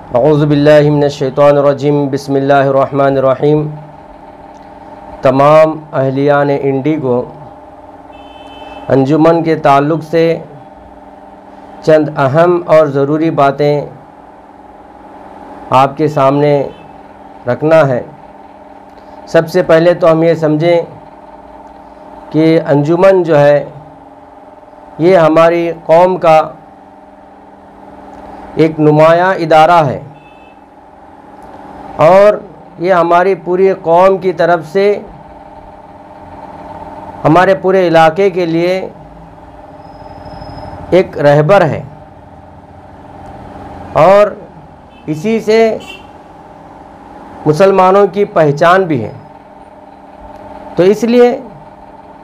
औज़ु बिल्लाहि मिनश्शैतानिर्रजीम बिस्मिल्लाहिर्रहमानिर्रहीम। तमाम अहलियान इंडिगो अंजुमन के ताल्लुक़ से चंद अहम और ज़रूरी बातें आपके सामने रखना है। सबसे पहले तो हम ये समझें कि अंजुमन जो है ये हमारी कौम का एक नुमाया इदारा है और ये हमारी पूरी कौम की तरफ से हमारे पूरे इलाके के लिए एक रहबर है और इसी से मुसलमानों की पहचान भी है। तो इसलिए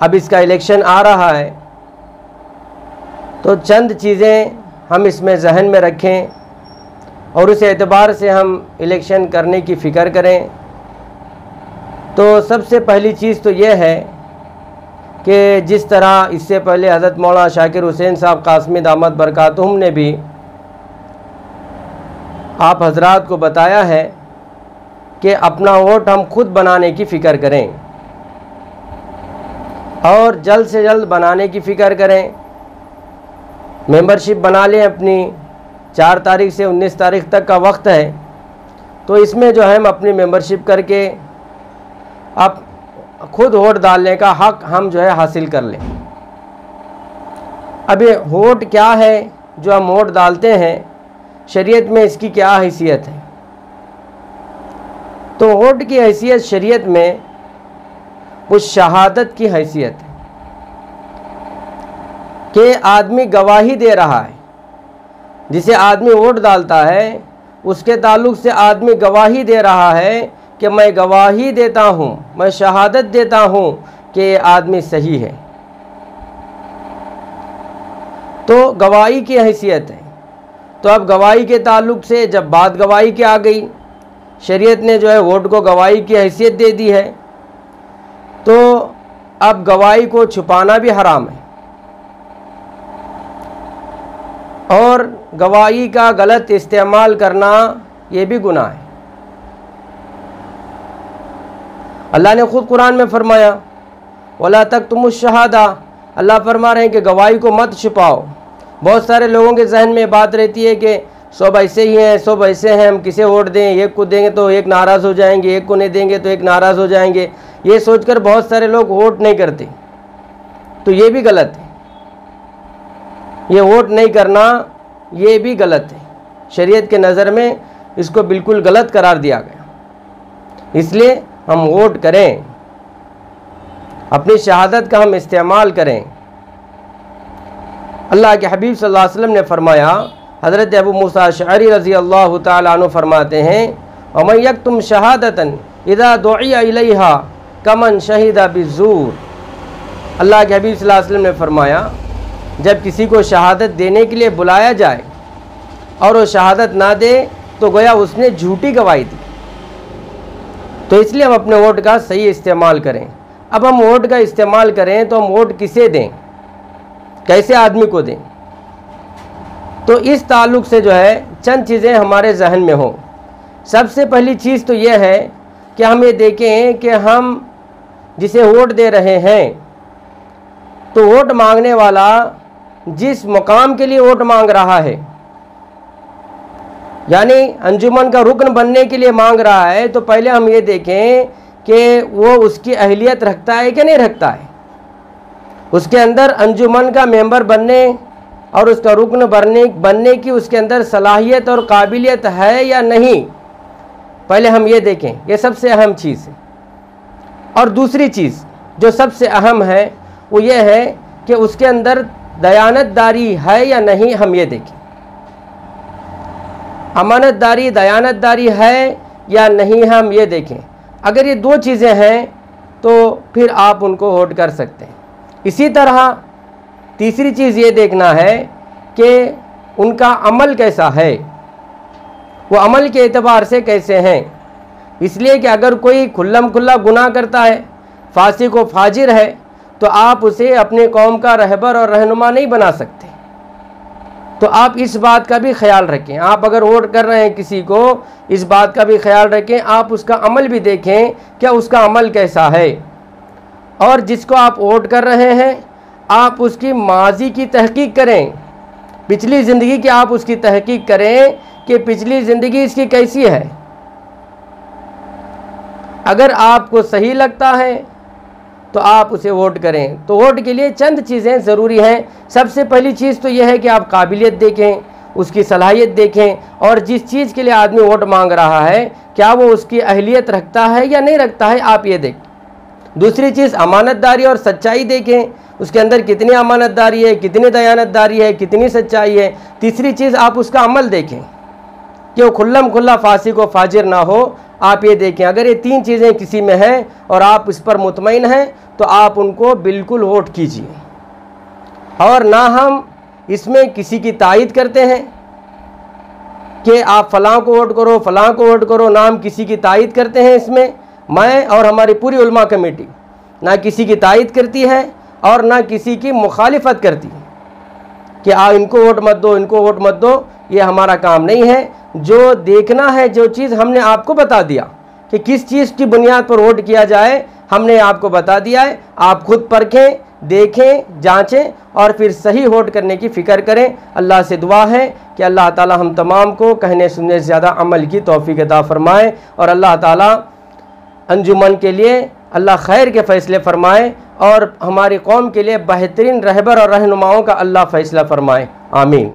अब इसका इलेक्शन आ रहा है तो चंद चीज़ें हम इसमें जहन में रखें और उस एतबार से हम इलेक्शन करने की फ़िक्र करें। तो सबसे पहली चीज़ तो ये है कि जिस तरह इससे पहले हज़रत मौलाना शाकिर हुसैन साहब कासमी दामत बरकातुहुम ने भी आप हजरात को बताया है कि अपना वोट हम खुद बनाने की फ़िक्र करें और जल्द से जल्द बनाने की फ़िक्र करें। मेंबरशिप बना लें अपनी, 4 तारीख से 19 तारीख तक का वक्त है। तो इसमें जो है हम अपनी मेंबरशिप करके अब खुद वोट डालने का हक हम जो है हासिल कर लें। अब ये वोट क्या है जो हम वोट डालते हैं, शरीयत में इसकी क्या हैसियत है? तो वोट की हैसियत शरीयत में वो शहादत की हैसियत है कि आदमी गवाही दे रहा है। जिसे आदमी वोट डालता है उसके ताल्लुक़ से आदमी गवाही दे रहा है कि मैं गवाही देता हूँ, मैं शहादत देता हूँ कि ये आदमी सही है। तो गवाही की हैसियत है। तो अब गवाही के ताल्लुक़ से जब बात गवाही की आ गई, शरीयत ने जो है वोट को गवाही की हैसियत दे दी है, तो अब गवाही को छुपाना भी हराम है और गवाही का गलत इस्तेमाल करना ये भी गुनाह है। अल्लाह ने ख़ुद कुरान में फरमाया वला तक्तुमुश शहादा, अल्लाह फरमा रहे हैं कि गवाही को मत छुपाओ। बहुत सारे लोगों के जहन में बात रहती है कि सब ऐसे ही हैं, सब ऐसे हैं, हम किसे वोट दें, एक को देंगे तो एक नाराज़ हो जाएंगे, एक को नहीं देंगे तो एक नाराज़ हो जाएंगे। ये सोचकर बहुत सारे लोग वोट नहीं करते। तो ये भी गलत है। ये वोट नहीं करना ये भी गलत है। शरीयत के नज़र में इसको बिल्कुल गलत करार दिया गया। इसलिए हम वोट करें, अपनी शहादत का हम इस्तेमाल करें। अल्लाह के हबीब सल्लल्लाहु अलैहि वसल्लम ने फरमाया, हज़रत अबू मूसा अशअरी रज़ी अल्लाह तआला अन्हु फरमाते हैं, वमन यक्तुम शहादतन इज़ा दुइया इलैहा कमन शहीदा बिज़ूर। अल्लाह के हबीब सल्लल्लाहु अलैहि वसल्लम ने फरमाया, जब किसी को शहादत देने के लिए बुलाया जाए और वो शहादत ना दे तो गोया उसने झूठी गवाही दी। तो इसलिए हम अपने वोट का सही इस्तेमाल करें। अब हम वोट का इस्तेमाल करें तो हम वोट किसे दें, कैसे आदमी को दें? तो इस ताल्लुक़ से जो है चंद चीज़ें हमारे जहन में हों। सबसे पहली चीज़ तो ये है कि हम ये देखें कि हम जिसे वोट दे रहे हैं तो वोट मांगने वाला जिस मुकाम के लिए वोट मांग रहा है, यानी अंजुमन का रुकन बनने के लिए मांग रहा है, तो पहले हम ये देखें कि वो उसकी अहलियत रखता है कि नहीं रखता है। उसके अंदर अंजुमन का मेंबर बनने और उसका रुकन बनने की उसके अंदर सलाहियत और काबिलियत है या नहीं, पहले हम ये देखें। ये सबसे अहम चीज़ है। और दूसरी चीज़ जो सबसे अहम है वो ये है कि उसके अंदर दयानतदारी है या नहीं, हम ये देखें। अमानतदारी, दयानतदारी है या नहीं, हम ये देखें। अगर ये 2 चीज़ें हैं तो फिर आप उनको वोट कर सकते हैं। इसी तरह तीसरी चीज़ ये देखना है कि उनका अमल कैसा है, वो अमल के एतबार से कैसे हैं। इसलिए कि अगर कोई खुल्लम खुल्ला गुनाह करता है, फासिक व फाजिर है, तो आप उसे अपने कौम का रहबर और रहनुमा नहीं बना सकते। तो आप इस बात का भी ख्याल रखें। आप अगर वोट कर रहे हैं किसी को, इस बात का भी ख्याल रखें, आप उसका अमल भी देखें, क्या उसका अमल कैसा है। और जिसको आप वोट कर रहे हैं, आप उसकी माजी की तहकीक करें, पिछली ज़िंदगी की आप उसकी तहकीक करें कि पिछली ज़िंदगी इसकी कैसी है। अगर आपको सही लगता है तो आप उसे वोट करें। तो वोट के लिए चंद चीज़ें ज़रूरी हैं। सबसे पहली चीज़ तो यह है कि आप काबिलियत देखें, उसकी सलाहियत देखें, और जिस चीज़ के लिए आदमी वोट मांग रहा है क्या वो उसकी अहलियत रखता है या नहीं रखता है, आप ये देखें। दूसरी चीज़ अमानतदारी और सच्चाई देखें, उसके अंदर कितनी अमानतदारी है, कितनी दयानतदारी है, कितनी सच्चाई है। तीसरी चीज़ आप उसका अमल देखें कि वो खुल्लम खुल्ला फासिक व फाजिर ना हो, आप ये देखें। अगर ये तीन चीज़ें किसी में हैं और आप इस पर मुतमईन हैं तो आप उनको बिल्कुल वोट कीजिए। और ना हम इसमें किसी की तायीद करते हैं कि आप फ़लाँ को वोट करो, फ़लाँ को वोट करो, ना हम किसी की तायीद करते हैं। इसमें मैं और हमारी पूरी उलमा कमेटी ना किसी की तायीद करती है और ना किसी की मुखालिफत करती कि इनको वोट मत दो, इनको वोट मत दो। ये हमारा काम नहीं है। जो देखना है, जो चीज़ हमने आपको बता दिया कि किस चीज़ की बुनियाद पर वोट किया जाए, हमने आपको बता दिया है। आप खुद परखें, देखें, जांचें और फिर सही वोट करने की फ़िक्र करें। अल्लाह से दुआ है कि अल्लाह ताला हम तमाम को कहने सुनने से ज़्यादा अमल की तौफीक अता फ़रमाए, और अल्लाह ताला अंजुमन के लिए अल्लाह खैर के फ़ैसले फ़रमाए, और हमारी कौम के लिए बेहतरीन रहबर और रहनुमाओं का अल्लाह फ़ैसला फ़रमाए। आमीन।